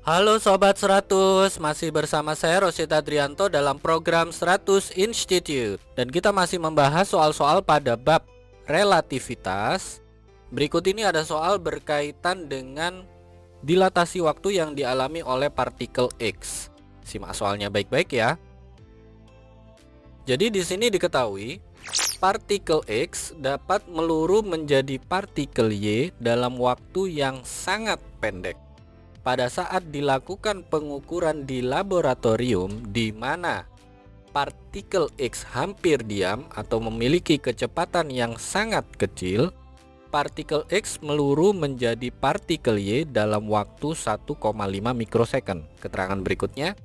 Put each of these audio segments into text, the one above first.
Halo Sobat 100, masih bersama saya Rosid Adrianto dalam program 100 Institute. Dan kita masih membahas soal-soal pada bab relativitas. Berikut ini ada soal berkaitan dengan dilatasi waktu yang dialami oleh partikel X. Simak soalnya baik-baik ya. Jadi di sini diketahui partikel X dapat meluruh menjadi partikel Y dalam waktu yang sangat pendek. Pada saat dilakukan pengukuran di laboratorium di mana partikel X hampir diam atau memiliki kecepatan yang sangat kecil, partikel X meluruh menjadi partikel Y dalam waktu 1,5 mikrosecond. Keterangan berikutnya,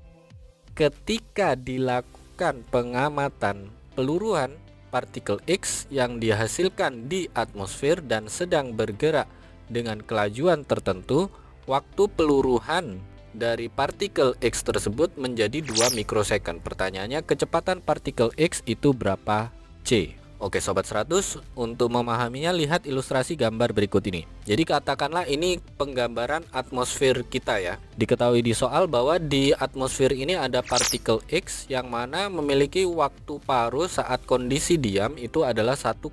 ketika dilakukan pengamatan peluruhan partikel X yang dihasilkan di atmosfer dan sedang bergerak dengan kelajuan tertentu, waktu peluruhan dari partikel X tersebut menjadi 2 mikrosecond. Pertanyaannya, kecepatan partikel X itu berapa C? Oke Sobat 100, untuk memahaminya lihat ilustrasi gambar berikut ini. Jadi katakanlah ini penggambaran atmosfer kita ya. Diketahui di soal bahwa di atmosfer ini ada partikel X yang mana memiliki waktu paruh saat kondisi diam itu adalah 1,5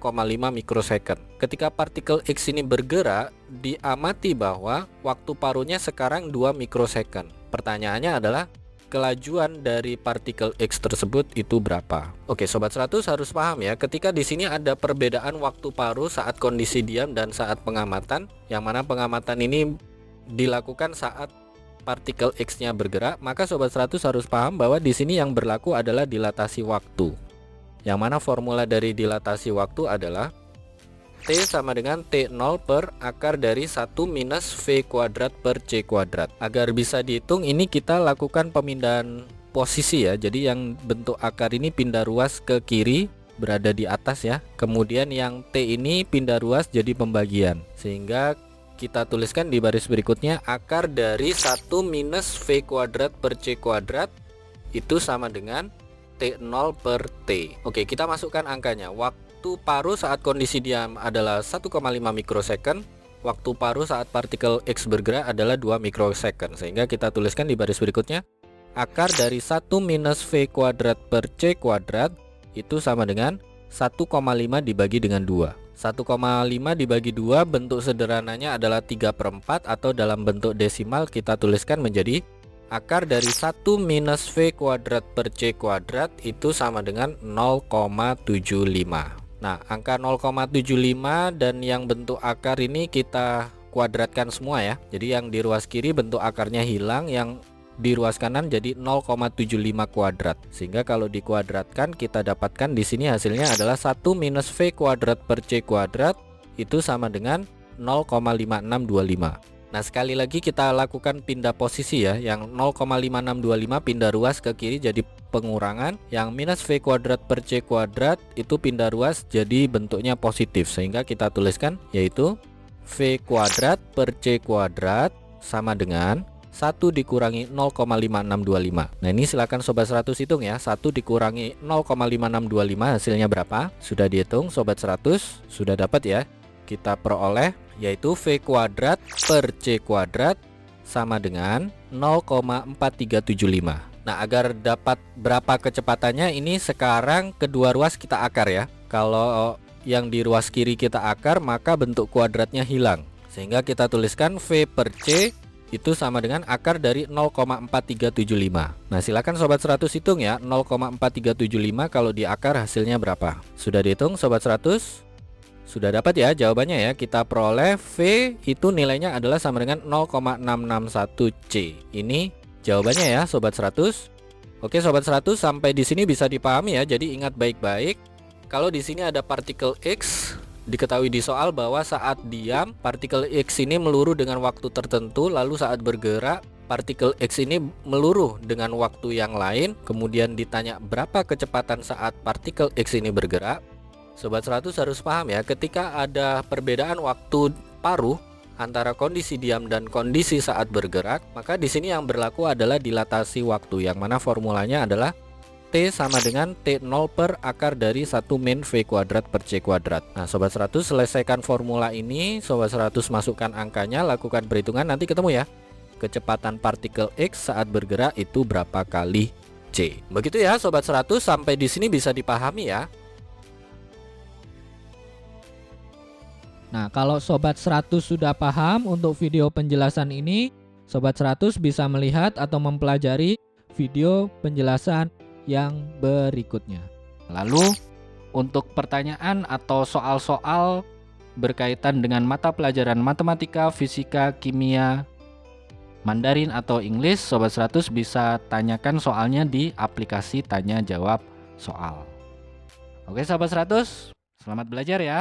mikrosecond. Ketika partikel X ini bergerak, diamati bahwa waktu paruhnya sekarang 2 mikrosecond. Pertanyaannya adalah kelajuan dari partikel X tersebut itu berapa? Oke, Sobat 100 harus paham ya, ketika di sini ada perbedaan waktu paruh saat kondisi diam dan saat pengamatan, yang mana pengamatan ini dilakukan saat partikel X-nya bergerak, maka Sobat 100 harus paham bahwa di sini yang berlaku adalah dilatasi waktu. Yang mana formula dari dilatasi waktu adalah T sama dengan T0 per akar dari 1 minus V kuadrat per C kuadrat. Agar bisa dihitung, ini kita lakukan pemindahan posisi ya. Jadi yang bentuk akar ini pindah ruas ke kiri, berada di atas ya. Kemudian yang T ini pindah ruas jadi pembagian. Sehingga kita tuliskan di baris berikutnya, akar dari 1 minus V kuadrat per C kuadrat itu sama dengan T0 per T. Oke, kita masukkan angkanya. Waktu paruh saat kondisi diam adalah 1,5 mikrosecond. Waktu paruh saat partikel X bergerak adalah 2 mikrosecond. Sehingga kita tuliskan di baris berikutnya, akar dari 1 minus V kuadrat per C kuadrat itu sama dengan 1,5 dibagi dengan 2. 1,5 dibagi 2 bentuk sederhananya adalah 3/4, atau dalam bentuk desimal kita tuliskan menjadi akar dari 1 minus V kuadrat per C kuadrat itu sama dengan 0,75. Nah, angka 0,75 dan yang bentuk akar ini kita kuadratkan semua ya. Jadi yang di ruas kiri bentuk akarnya hilang, yang di ruas kanan jadi 0,75 kuadrat. Sehingga kalau dikuadratkan kita dapatkan di sini hasilnya adalah 1 minus V kuadrat per C kuadrat itu sama dengan 0,5625. Nah, sekali lagi kita lakukan pindah posisi ya. Yang 0,5625 pindah ruas ke kiri jadi pengurangan. Yang minus V kuadrat per C kuadrat itu pindah ruas jadi bentuknya positif. Sehingga kita tuliskan yaitu V kuadrat per C kuadrat sama dengan 1 dikurangi 0,5625. Nah, ini silakan Sobat 100 hitung ya. 1 dikurangi 0,5625 hasilnya berapa? Sudah dihitung Sobat 100? Sudah dapat ya? Kita peroleh yaitu V kuadrat per C kuadrat sama dengan 0,4375. Nah, agar dapat berapa kecepatannya, ini sekarang kedua ruas kita akar ya. Kalau yang di ruas kiri kita akar, maka bentuk kuadratnya hilang. Sehingga kita tuliskan V per C itu sama dengan akar dari 0,4375. Nah, silakan Sobat 100 hitung ya. 0,4375 kalau di akar hasilnya berapa? Sudah dihitung Sobat 100? Sudah dapat ya jawabannya ya. Kita peroleh V itu nilainya adalah sama dengan 0,661 C. Ini jawabannya ya Sobat 100. Oke Sobat 100, sampai di sini bisa dipahami ya. Jadi ingat baik-baik, kalau di sini ada partikel X, diketahui di soal bahwa saat diam partikel X ini meluruh dengan waktu tertentu, lalu saat bergerak partikel X ini meluruh dengan waktu yang lain. Kemudian ditanya berapa kecepatan saat partikel X ini bergerak. Sobat 100 harus paham ya, ketika ada perbedaan waktu paruh antara kondisi diam dan kondisi saat bergerak, maka di sini yang berlaku adalah dilatasi waktu, yang mana formulanya adalah T sama dengan T0 per akar dari 1 min V kuadrat per C kuadrat. Nah, Sobat 100 selesaikan formula ini, Sobat 100 masukkan angkanya, lakukan perhitungan, nanti ketemu ya. kecepatan partikel X saat bergerak itu berapa kali C. Begitu ya Sobat 100, sampai di sini bisa dipahami ya. Nah, kalau Sobat 100 sudah paham untuk video penjelasan ini, Sobat 100 bisa melihat atau mempelajari video penjelasan yang berikutnya. Lalu untuk pertanyaan atau soal-soal berkaitan dengan mata pelajaran matematika, fisika, kimia, Mandarin atau English, Sobat 100 bisa tanyakan soalnya di aplikasi tanya jawab soal. Oke Sobat 100, selamat belajar ya.